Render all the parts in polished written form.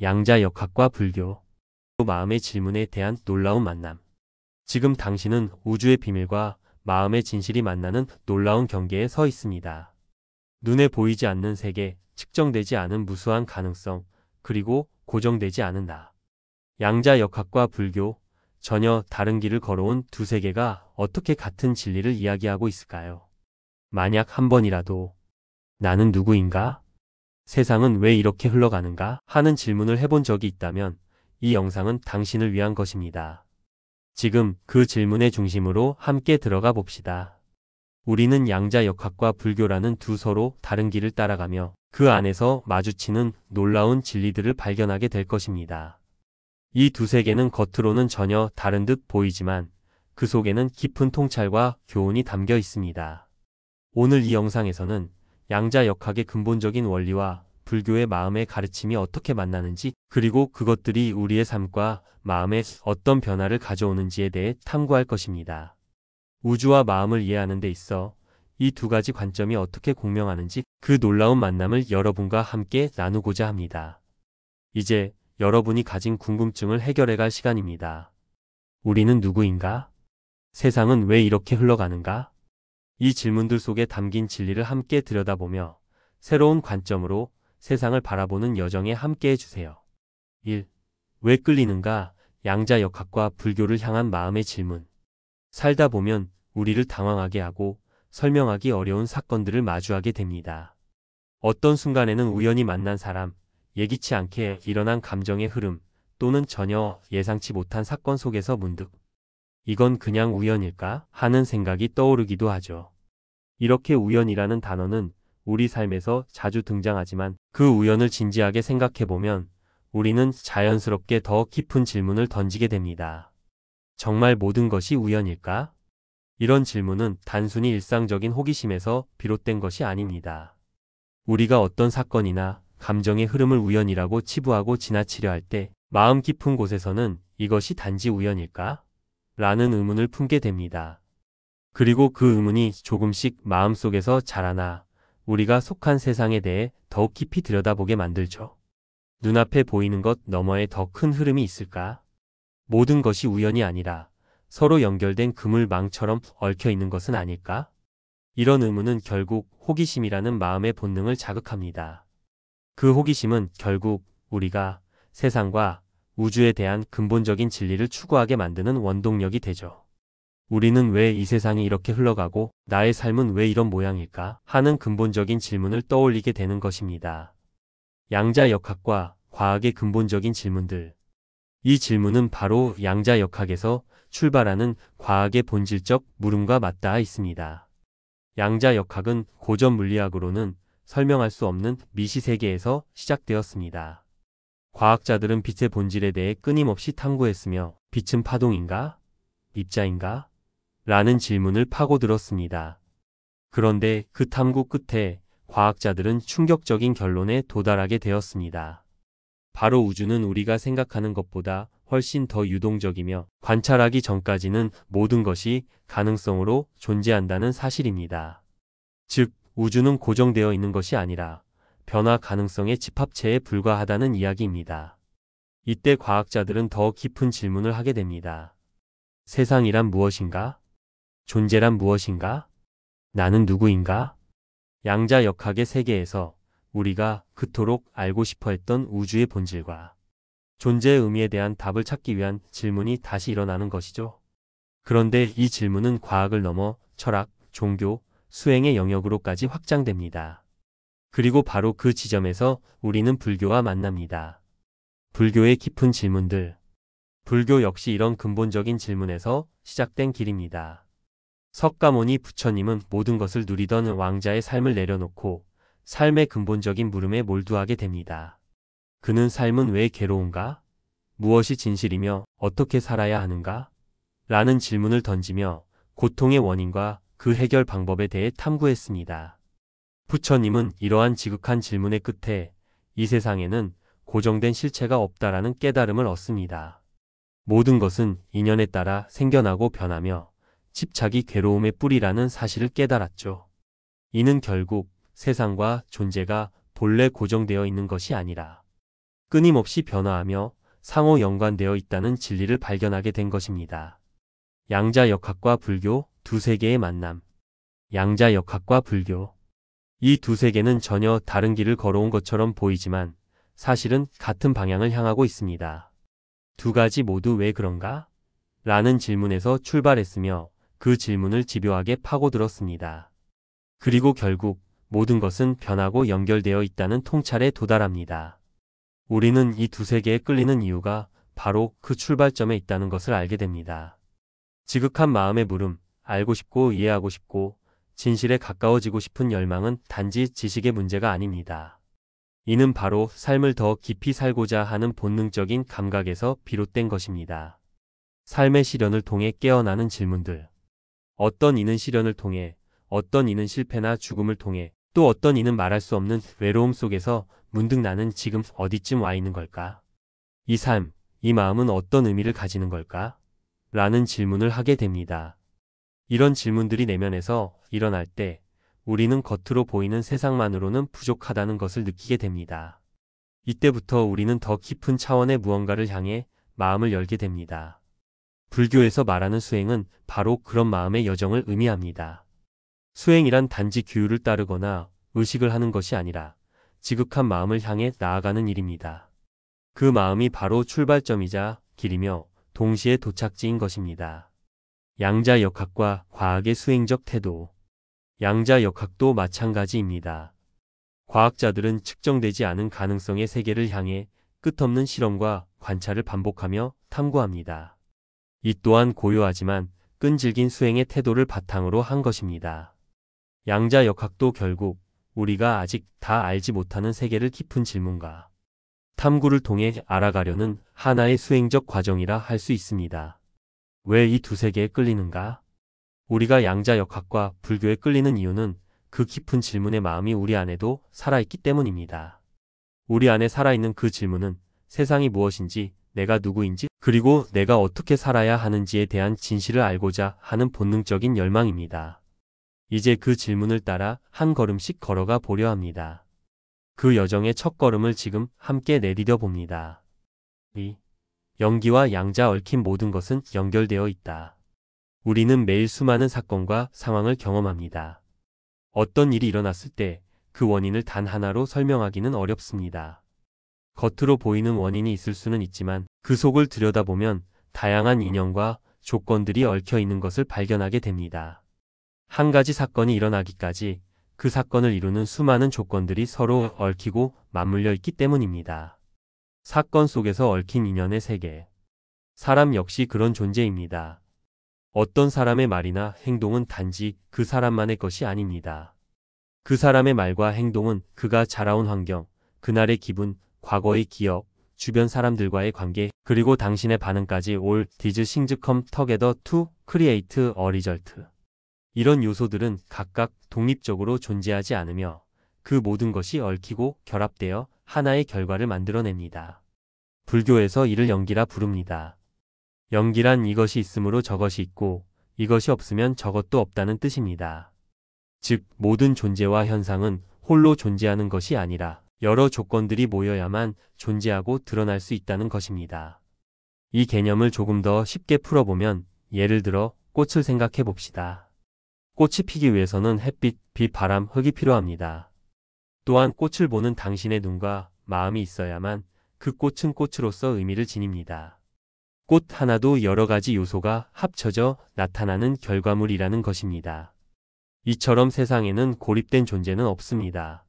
양자역학과 불교, 마음의 질문에 대한 놀라운 만남. 지금 당신은 우주의 비밀과 마음의 진실이 만나는 놀라운 경계에 서 있습니다. 눈에 보이지 않는 세계, 측정되지 않은 무수한 가능성, 그리고 고정되지 않은 나. 양자역학과 불교, 전혀 다른 길을 걸어온 두 세계가 어떻게 같은 진리를 이야기하고 있을까요? 만약 한 번이라도 나는 누구인가? 세상은 왜 이렇게 흘러가는가? 하는 질문을 해본 적이 있다면 이 영상은 당신을 위한 것입니다. 지금 그 질문의 중심으로 함께 들어가 봅시다. 우리는 양자역학과 불교라는 두 서로 다른 길을 따라가며 그 안에서 마주치는 놀라운 진리들을 발견하게 될 것입니다. 이 두 세계는 겉으로는 전혀 다른 듯 보이지만 그 속에는 깊은 통찰과 교훈이 담겨 있습니다. 오늘 이 영상에서는 양자역학의 근본적인 원리와 불교의 마음의 가르침이 어떻게 만나는지, 그리고 그것들이 우리의 삶과 마음에 어떤 변화를 가져오는지에 대해 탐구할 것입니다. 우주와 마음을 이해하는 데 있어 이 두 가지 관점이 어떻게 공명하는지 그 놀라운 만남을 여러분과 함께 나누고자 합니다. 이제 여러분이 가진 궁금증을 해결해갈 시간입니다. 우리는 누구인가? 세상은 왜 이렇게 흘러가는가? 이 질문들 속에 담긴 진리를 함께 들여다보며 새로운 관점으로 세상을 바라보는 여정에 함께 해주세요. 1. 왜 끌리는가? 양자역학과 불교를 향한 마음의 질문. 살다 보면 우리를 당황하게 하고 설명하기 어려운 사건들을 마주하게 됩니다. 어떤 순간에는 우연히 만난 사람, 예기치 않게 일어난 감정의 흐름, 또는 전혀 예상치 못한 사건 속에서 문득 이건 그냥 우연일까? 하는 생각이 떠오르기도 하죠. 이렇게 우연이라는 단어는 우리 삶에서 자주 등장하지만 그 우연을 진지하게 생각해보면 우리는 자연스럽게 더 깊은 질문을 던지게 됩니다. 정말 모든 것이 우연일까? 이런 질문은 단순히 일상적인 호기심에서 비롯된 것이 아닙니다. 우리가 어떤 사건이나 감정의 흐름을 우연이라고 치부하고 지나치려 할 때 마음 깊은 곳에서는 이것이 단지 우연일까? 라는 의문을 품게 됩니다. 그리고 그 의문이 조금씩 마음속에서 자라나 우리가 속한 세상에 대해 더욱 깊이 들여다보게 만들죠. 눈앞에 보이는 것 너머에 더 큰 흐름이 있을까? 모든 것이 우연이 아니라 서로 연결된 그물망처럼 얽혀 있는 것은 아닐까? 이런 의문은 결국 호기심이라는 마음의 본능을 자극합니다. 그 호기심은 결국 우리가 세상과 우주에 대한 근본적인 진리를 추구하게 만드는 원동력이 되죠. 우리는 왜 이 세상이 이렇게 흘러가고 나의 삶은 왜 이런 모양일까? 하는 근본적인 질문을 떠올리게 되는 것입니다. 양자역학과 과학의 근본적인 질문들. 이 질문은 바로 양자역학에서 출발하는 과학의 본질적 물음과 맞닿아 있습니다. 양자역학은 고전 물리학으로는 설명할 수 없는 미시세계에서 시작되었습니다. 과학자들은 빛의 본질에 대해 끊임없이 탐구했으며 빛은 파동인가? 입자인가? 라는 질문을 파고들었습니다. 그런데 그 탐구 끝에 과학자들은 충격적인 결론에 도달하게 되었습니다. 바로 우주는 우리가 생각하는 것보다 훨씬 더 유동적이며 관찰하기 전까지는 모든 것이 가능성으로 존재한다는 사실입니다. 즉, 우주는 고정되어 있는 것이 아니라 변화 가능성의 집합체에 불과하다는 이야기입니다. 이때 과학자들은 더 깊은 질문을 하게 됩니다. 세상이란 무엇인가? 존재란 무엇인가? 나는 누구인가? 양자역학의 세계에서 우리가 그토록 알고 싶어 했던 우주의 본질과 존재의 의미에 대한 답을 찾기 위한 질문이 다시 일어나는 것이죠. 그런데 이 질문은 과학을 넘어 철학, 종교, 수행의 영역으로까지 확장됩니다. 그리고 바로 그 지점에서 우리는 불교와 만납니다. 불교의 깊은 질문들. 불교 역시 이런 근본적인 질문에서 시작된 길입니다. 석가모니 부처님은 모든 것을 누리던 왕자의 삶을 내려놓고 삶의 근본적인 물음에 몰두하게 됩니다. 그는 삶은 왜 괴로운가? 무엇이 진실이며 어떻게 살아야 하는가? 라는 질문을 던지며 고통의 원인과 그 해결 방법에 대해 탐구했습니다. 부처님은 이러한 지극한 질문의 끝에 이 세상에는 고정된 실체가 없다라는 깨달음을 얻습니다. 모든 것은 인연에 따라 생겨나고 변하며 집착이 괴로움의 뿌리라는 사실을 깨달았죠. 이는 결국 세상과 존재가 본래 고정되어 있는 것이 아니라 끊임없이 변화하며 상호 연관되어 있다는 진리를 발견하게 된 것입니다. 양자역학과 불교 두 세계의 만남. 양자역학과 불교. 이 두 세계는 전혀 다른 길을 걸어온 것처럼 보이지만 사실은 같은 방향을 향하고 있습니다. 두 가지 모두 왜 그런가? 라는 질문에서 출발했으며 그 질문을 집요하게 파고들었습니다. 그리고 결국 모든 것은 변하고 연결되어 있다는 통찰에 도달합니다. 우리는 이 두 세계에 끌리는 이유가 바로 그 출발점에 있다는 것을 알게 됩니다. 지극한 마음의 물음, 알고 싶고 이해하고 싶고 진실에 가까워지고 싶은 열망은 단지 지식의 문제가 아닙니다. 이는 바로 삶을 더 깊이 살고자 하는 본능적인 감각에서 비롯된 것입니다. 삶의 시련을 통해 깨어나는 질문들. 어떤 이는 시련을 통해, 어떤 이는 실패나 죽음을 통해, 또 어떤 이는 말할 수 없는 외로움 속에서 문득 나는 지금 어디쯤 와 있는 걸까? 이 삶, 이 마음은 어떤 의미를 가지는 걸까? 라는 질문을 하게 됩니다. 이런 질문들이 내면에서 일어날 때 우리는 겉으로 보이는 세상만으로는 부족하다는 것을 느끼게 됩니다. 이때부터 우리는 더 깊은 차원의 무언가를 향해 마음을 열게 됩니다. 불교에서 말하는 수행은 바로 그런 마음의 여정을 의미합니다. 수행이란 단지 규율을 따르거나 의식을 하는 것이 아니라 지극한 마음을 향해 나아가는 일입니다. 그 마음이 바로 출발점이자 길이며 동시에 도착지인 것입니다. 양자역학과 과학의 수행적 태도. 양자역학도 마찬가지입니다. 과학자들은 측정되지 않은 가능성의 세계를 향해 끝없는 실험과 관찰을 반복하며 탐구합니다. 이 또한 고요하지만 끈질긴 수행의 태도를 바탕으로 한 것입니다. 양자역학도 결국 우리가 아직 다 알지 못하는 세계를 깊은 질문과 탐구를 통해 알아가려는 하나의 수행적 과정이라 할 수 있습니다. 왜 이 두 세계에 끌리는가? 우리가 양자역학과 불교에 끌리는 이유는 그 깊은 질문의 마음이 우리 안에도 살아있기 때문입니다. 우리 안에 살아있는 그 질문은 세상이 무엇인지, 내가 누구인지, 그리고 내가 어떻게 살아야 하는지에 대한 진실을 알고자 하는 본능적인 열망입니다. 이제 그 질문을 따라 한 걸음씩 걸어가 보려 합니다. 그 여정의 첫 걸음을 지금 함께 내디뎌 봅니다. 이 연기와 양자 얽힌 모든 것은 연결되어 있다. 우리는 매일 수많은 사건과 상황을 경험합니다. 어떤 일이 일어났을 때 그 원인을 단 하나로 설명하기는 어렵습니다. 겉으로 보이는 원인이 있을 수는 있지만 그 속을 들여다보면 다양한 인연과 조건들이 얽혀 있는 것을 발견하게 됩니다. 한 가지 사건이 일어나기까지 그 사건을 이루는 수많은 조건들이 서로 얽히고 맞물려 있기 때문입니다. 사건 속에서 얽힌 인연의 세계. 사람 역시 그런 존재입니다. 어떤 사람의 말이나 행동은 단지 그 사람만의 것이 아닙니다. 그 사람의 말과 행동은 그가 자라온 환경, 그날의 기분, 과거의 기억, 주변 사람들과의 관계, 그리고 당신의 반응까지 all these things come together to create a result. 이런 요소들은 각각 독립적으로 존재하지 않으며 그 모든 것이 얽히고 결합되어 하나의 결과를 만들어냅니다. 불교에서 이를 연기라 부릅니다. 연기란 이것이 있으므로 저것이 있고 이것이 없으면 저것도 없다는 뜻입니다. 즉 모든 존재와 현상은 홀로 존재하는 것이 아니라 여러 조건들이 모여야만 존재하고 드러날 수 있다는 것입니다. 이 개념을 조금 더 쉽게 풀어보면 예를 들어 꽃을 생각해 봅시다. 꽃이 피기 위해서는 햇빛, 비, 바람, 흙이 필요합니다. 또한 꽃을 보는 당신의 눈과 마음이 있어야만 그 꽃은 꽃으로서 의미를 지닙니다. 꽃 하나도 여러 가지 요소가 합쳐져 나타나는 결과물이라는 것입니다. 이처럼 세상에는 고립된 존재는 없습니다.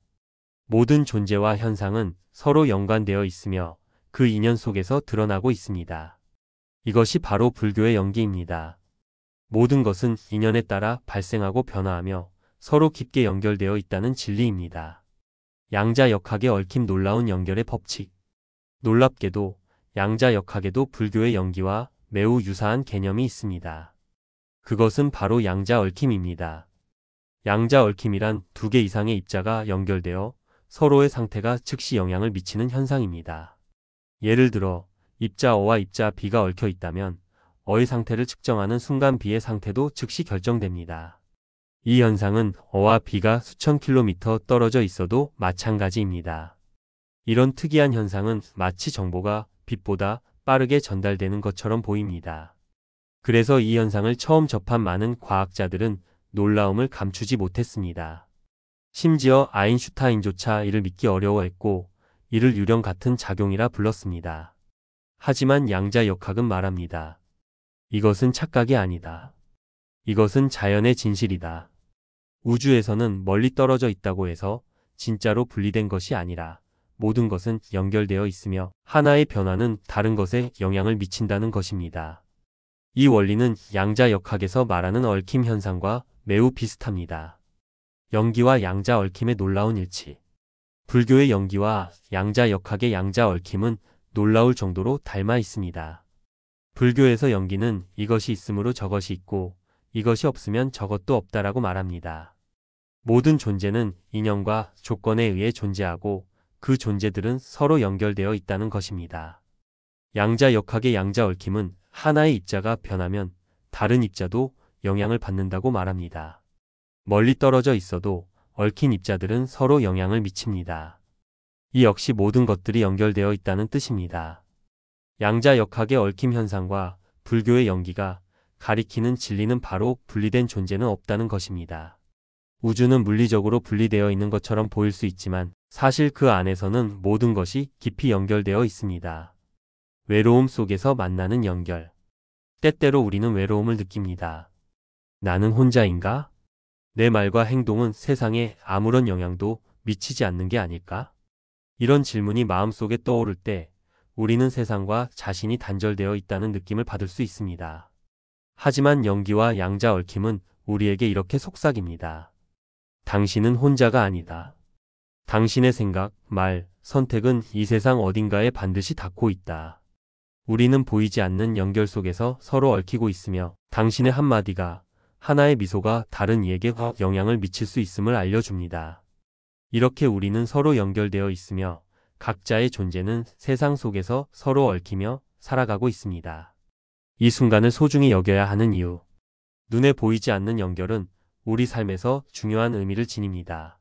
모든 존재와 현상은 서로 연관되어 있으며 그 인연 속에서 드러나고 있습니다. 이것이 바로 불교의 연기입니다. 모든 것은 인연에 따라 발생하고 변화하며 서로 깊게 연결되어 있다는 진리입니다. 양자역학에 얽힌 놀라운 연결의 법칙. 놀랍게도 양자역학에도 불교의 연기와 매우 유사한 개념이 있습니다. 그것은 바로 양자얽힘입니다. 양자얽힘이란 두 개 이상의 입자가 연결되어 서로의 상태가 즉시 영향을 미치는 현상입니다. 예를 들어 입자 어와 입자 b가 얽혀 있다면 어의 상태를 측정하는 순간 b의 상태도 즉시 결정됩니다. 이 현상은 어와 b가 수천 킬로미터 떨어져 있어도 마찬가지입니다. 이런 특이한 현상은 마치 정보가 빛보다 빠르게 전달되는 것처럼 보입니다. 그래서 이 현상을 처음 접한 많은 과학자들은 놀라움을 감추지 못했습니다. 심지어 아인슈타인조차 이를 믿기 어려워했고 이를 유령 같은 작용이라 불렀습니다. 하지만 양자역학은 말합니다. 이것은 착각이 아니다. 이것은 자연의 진실이다. 우주에서는 멀리 떨어져 있다고 해서 진짜로 분리된 것이 아니라 모든 것은 연결되어 있으며 하나의 변화는 다른 것에 영향을 미친다는 것입니다. 이 원리는 양자역학에서 말하는 얽힘 현상과 매우 비슷합니다. 영기와 양자 얽힘의 놀라운 일치. 불교의 영기와 양자역학의 양자 얽힘은 놀라울 정도로 닮아 있습니다. 불교에서 영기는 이것이 있으므로 저것이 있고 이것이 없으면 저것도 없다라고 말합니다. 모든 존재는 인연과 조건에 의해 존재하고 그 존재들은 서로 연결되어 있다는 것입니다. 양자역학의 양자 얽힘은 하나의 입자가 변하면 다른 입자도 영향을 받는다고 말합니다. 멀리 떨어져 있어도 얽힌 입자들은 서로 영향을 미칩니다. 이 역시 모든 것들이 연결되어 있다는 뜻입니다. 양자역학의 얽힘 현상과 불교의 영기가 가리키는 진리는 바로 분리된 존재는 없다는 것입니다. 우주는 물리적으로 분리되어 있는 것처럼 보일 수 있지만 사실 그 안에서는 모든 것이 깊이 연결되어 있습니다. 외로움 속에서 만나는 연결. 때때로 우리는 외로움을 느낍니다. 나는 혼자인가? 내 말과 행동은 세상에 아무런 영향도 미치지 않는 게 아닐까? 이런 질문이 마음속에 떠오를 때 우리는 세상과 자신이 단절되어 있다는 느낌을 받을 수 있습니다. 하지만 영기와 양자 얽힘은 우리에게 이렇게 속삭입니다. 당신은 혼자가 아니다. 당신의 생각, 말, 선택은 이 세상 어딘가에 반드시 닿고 있다. 우리는 보이지 않는 연결 속에서 서로 얽히고 있으며 당신의 한마디가, 하나의 미소가 다른 이에게 영향을 미칠 수 있음을 알려줍니다. 이렇게 우리는 서로 연결되어 있으며 각자의 존재는 세상 속에서 서로 얽히며 살아가고 있습니다. 이 순간을 소중히 여겨야 하는 이유. 눈에 보이지 않는 연결은 우리 삶에서 중요한 의미를 지닙니다.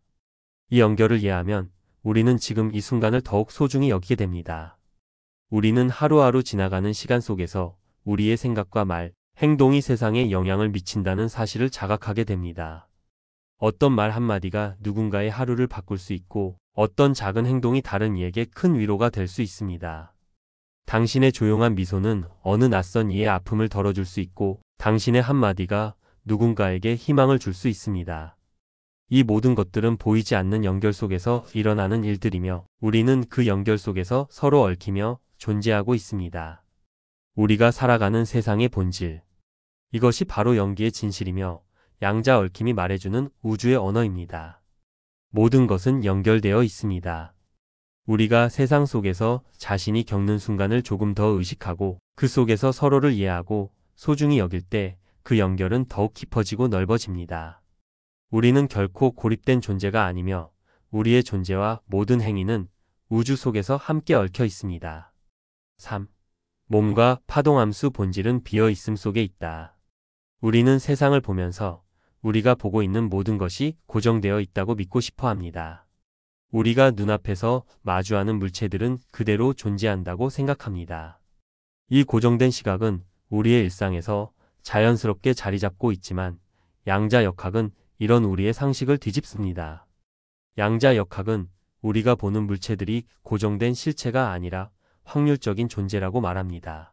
이 연결을 이해하면 우리는 지금 이 순간을 더욱 소중히 여기게 됩니다. 우리는 하루하루 지나가는 시간 속에서 우리의 생각과 말, 행동이 세상에 영향을 미친다는 사실을 자각하게 됩니다. 어떤 말 한마디가 누군가의 하루를 바꿀 수 있고 어떤 작은 행동이 다른 이에게 큰 위로가 될 수 있습니다. 당신의 조용한 미소는 어느 낯선 이의 아픔을 덜어줄 수 있고 당신의 한마디가 누군가에게 희망을 줄 수 있습니다. 이 모든 것들은 보이지 않는 연결 속에서 일어나는 일들이며 우리는 그 연결 속에서 서로 얽히며 존재하고 있습니다. 우리가 살아가는 세상의 본질. 이것이 바로 영기의 진실이며 양자 얽힘이 말해주는 우주의 언어입니다. 모든 것은 연결되어 있습니다. 우리가 세상 속에서 자신이 겪는 순간을 조금 더 의식하고 그 속에서 서로를 이해하고 소중히 여길 때 그 연결은 더욱 깊어지고 넓어집니다. 우리는 결코 고립된 존재가 아니며 우리의 존재와 모든 행위는 우주 속에서 함께 얽혀 있습니다. 3. 몸과 파동함수 본질은 비어 있음 속에 있다. 우리는 세상을 보면서 우리가 보고 있는 모든 것이 고정되어 있다고 믿고 싶어 합니다. 우리가 눈앞에서 마주하는 물체들은 그대로 존재한다고 생각합니다. 이 고정된 시각은 우리의 일상에서 자연스럽게 자리 잡고 있지만 양자역학은 이런 우리의 상식을 뒤집습니다. 양자역학은 우리가 보는 물체들이 고정된 실체가 아니라 확률적인 존재라고 말합니다.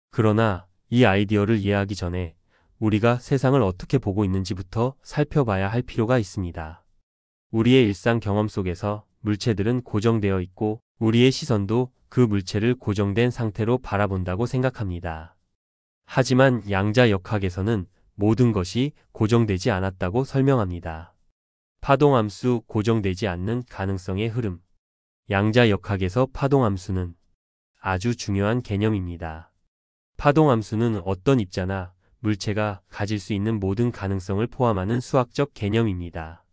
그러나 이 아이디어를 이해하기 전에 우리가 세상을 어떻게 보고 있는지부터 살펴봐야 할 필요가 있습니다. 우리의 일상 경험 속에서 물체들은 고정되어 있고 우리의 시선도 그 물체를 고정된 상태로 바라본다고 생각합니다. 하지만 양자역학에서는 모든 것이 고정되지 않았다고 설명합니다. 파동함수 고정되지 않는 가능성의 흐름. 양자역학에서 파동함수는 아주 중요한 개념입니다. 파동함수는 어떤 입자나 물체가 가질 수 있는 모든 가능성을 포함하는 수학적 개념입니다.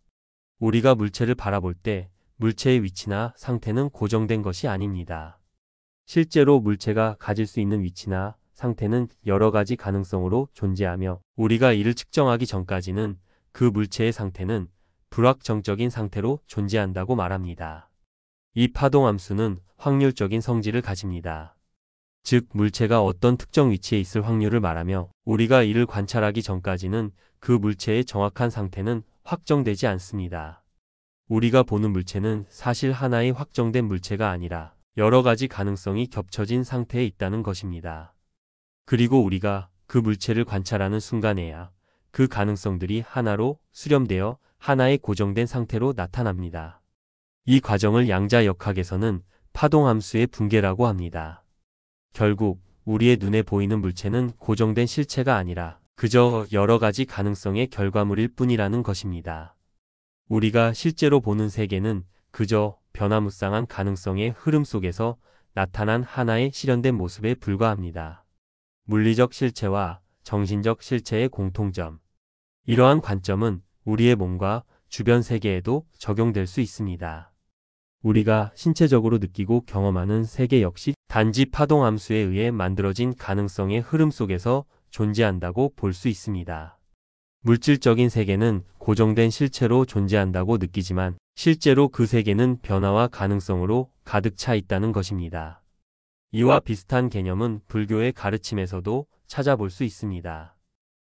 우리가 물체를 바라볼 때 물체의 위치나 상태는 고정된 것이 아닙니다. 실제로 물체가 가질 수 있는 위치나 상태는 여러 가지 가능성으로 존재하며 우리가 이를 측정하기 전까지는 그 물체의 상태는 불확정적인 상태로 존재한다고 말합니다. 이 파동함수는 확률적인 성질을 가집니다. 즉, 물체가 어떤 특정 위치에 있을 확률을 말하며 우리가 이를 관찰하기 전까지는 그 물체의 정확한 상태는 확정되지 않습니다. 우리가 보는 물체는 사실 하나의 확정된 물체가 아니라 여러 가지 가능성이 겹쳐진 상태에 있다는 것입니다. 그리고 우리가 그 물체를 관찰하는 순간에야 그 가능성들이 하나로 수렴되어 하나의 고정된 상태로 나타납니다. 이 과정을 양자역학에서는 파동함수의 붕괴라고 합니다. 결국 우리의 눈에 보이는 물체는 고정된 실체가 아니라 그저 여러 가지 가능성의 결과물일 뿐이라는 것입니다. 우리가 실제로 보는 세계는 그저 변화무쌍한 가능성의 흐름 속에서 나타난 하나의 실현된 모습에 불과합니다. 물리적 실체와 정신적 실체의 공통점. 이러한 관점은 우리의 몸과 주변 세계에도 적용될 수 있습니다. 우리가 신체적으로 느끼고 경험하는 세계 역시 단지 파동함수에 의해 만들어진 가능성의 흐름 속에서 존재한다고 볼 수 있습니다. 물질적인 세계는 고정된 실체로 존재한다고 느끼지만 실제로 그 세계는 변화와 가능성으로 가득 차 있다는 것입니다. 이와 비슷한 개념은 불교의 가르침에서도 찾아볼 수 있습니다.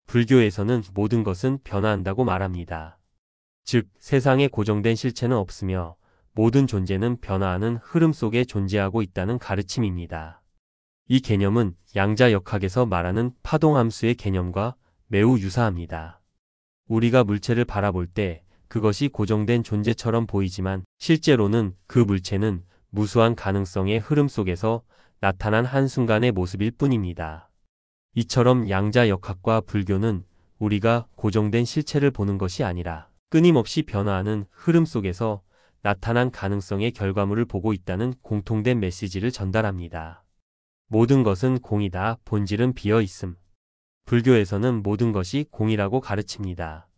불교에서는 모든 것은 변화한다고 말합니다. 즉, 세상에 고정된 실체는 없으며 모든 존재는 변화하는 흐름 속에 존재하고 있다는 가르침입니다. 이 개념은 양자역학에서 말하는 파동함수의 개념과 매우 유사합니다. 우리가 물체를 바라볼 때 그것이 고정된 존재처럼 보이지만 실제로는 그 물체는 무수한 가능성의 흐름 속에서 나타난 한순간의 모습일 뿐입니다. 이처럼 양자역학과 불교는 우리가 고정된 실체를 보는 것이 아니라 끊임없이 변화하는 흐름 속에서 나타난 가능성의 결과물을 보고 있다는 공통된 메시지를 전달합니다. 모든 것은 공이다. 본질은 비어 있음. 불교에서는 모든 것이 공이라고 가르칩니다.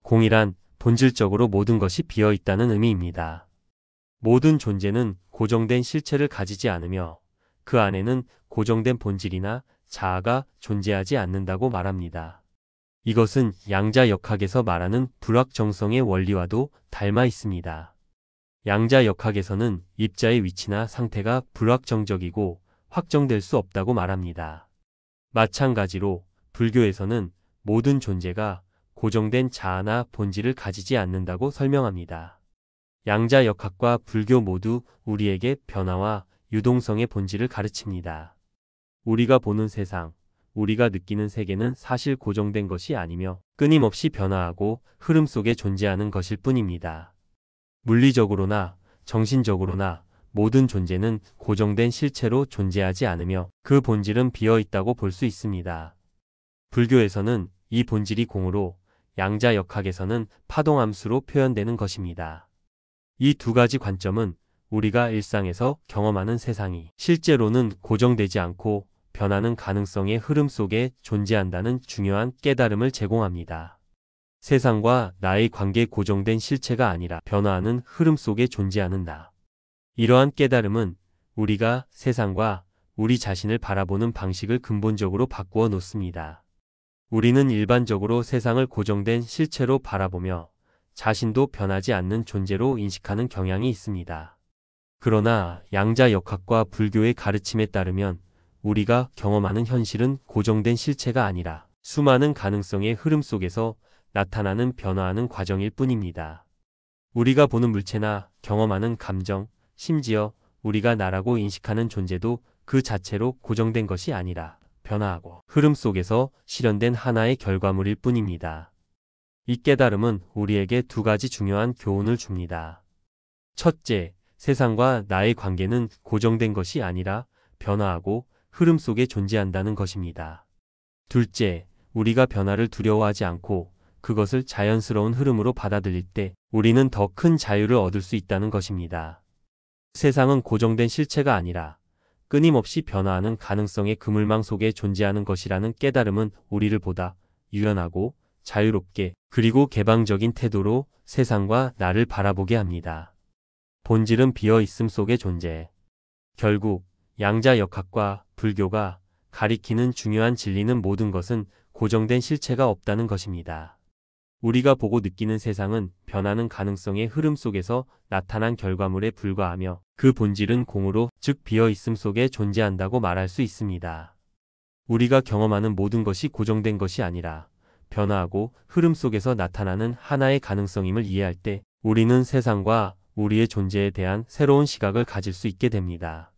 공이란 본질적으로 모든 것이 비어 있다는 의미입니다. 모든 존재는 고정된 실체를 가지지 않으며 그 안에는 고정된 본질이나 자아가 존재하지 않는다고 말합니다. 이것은 양자역학에서 말하는 불확정성의 원리와도 닮아 있습니다. 양자역학에서는 입자의 위치나 상태가 불확정적이고 확정될 수 없다고 말합니다. 마찬가지로 불교에서는 모든 존재가 고정된 자아나 본질을 가지지 않는다고 설명합니다. 양자역학과 불교 모두 우리에게 변화와 유동성의 본질을 가르칩니다. 우리가 보는 세상, 우리가 느끼는 세계는 사실 고정된 것이 아니며 끊임없이 변화하고 흐름 속에 존재하는 것일 뿐입니다. 물리적으로나 정신적으로나 모든 존재는 고정된 실체로 존재하지 않으며 그 본질은 비어 있다고 볼 수 있습니다. 불교에서는 이 본질이 공으로, 양자역학에서는 파동함수로 표현되는 것입니다. 이 두 가지 관점은 우리가 일상에서 경험하는 세상이 실제로는 고정되지 않고 변하는 가능성의 흐름 속에 존재한다는 중요한 깨달음을 제공합니다. 세상과 나의 관계 고정된 실체가 아니라 변화하는 흐름 속에 존재하는 나. 이러한 깨달음은 우리가 세상과 우리 자신을 바라보는 방식을 근본적으로 바꾸어 놓습니다. 우리는 일반적으로 세상을 고정된 실체로 바라보며 자신도 변하지 않는 존재로 인식하는 경향이 있습니다. 그러나 양자역학과 불교의 가르침에 따르면 우리가 경험하는 현실은 고정된 실체가 아니라 수많은 가능성의 흐름 속에서 나타나는 변화하는 과정일 뿐입니다. 우리가 보는 물체나 경험하는 감정, 심지어 우리가 나라고 인식하는 존재도 그 자체로 고정된 것이 아니라 변화하고 흐름 속에서 실현된 하나의 결과물일 뿐입니다. 이 깨달음은 우리에게 두 가지 중요한 교훈을 줍니다. 첫째, 세상과 나의 관계는 고정된 것이 아니라 변화하고 흐름 속에 존재한다는 것입니다. 둘째, 우리가 변화를 두려워하지 않고 그것을 자연스러운 흐름으로 받아들일 때 우리는 더 큰 자유를 얻을 수 있다는 것입니다. 세상은 고정된 실체가 아니라 끊임없이 변화하는 가능성의 그물망 속에 존재하는 것이라는 깨달음은 우리를 보다 유연하고 자유롭게 그리고 개방적인 태도로 세상과 나를 바라보게 합니다. 본질은 비어있음 속의 존재. 결국 양자역학과 불교가 가리키는 중요한 진리는 모든 것은 고정된 실체가 없다는 것입니다. 우리가 보고 느끼는 세상은 변하는 가능성의 흐름 속에서 나타난 결과물에 불과하며 그 본질은 공으로, 즉 비어있음 속에 존재한다고 말할 수 있습니다. 우리가 경험하는 모든 것이 고정된 것이 아니라 변화하고 흐름 속에서 나타나는 하나의 가능성임을 이해할 때 우리는 세상과 우리의 존재에 대한 새로운 시각을 가질 수 있게 됩니다.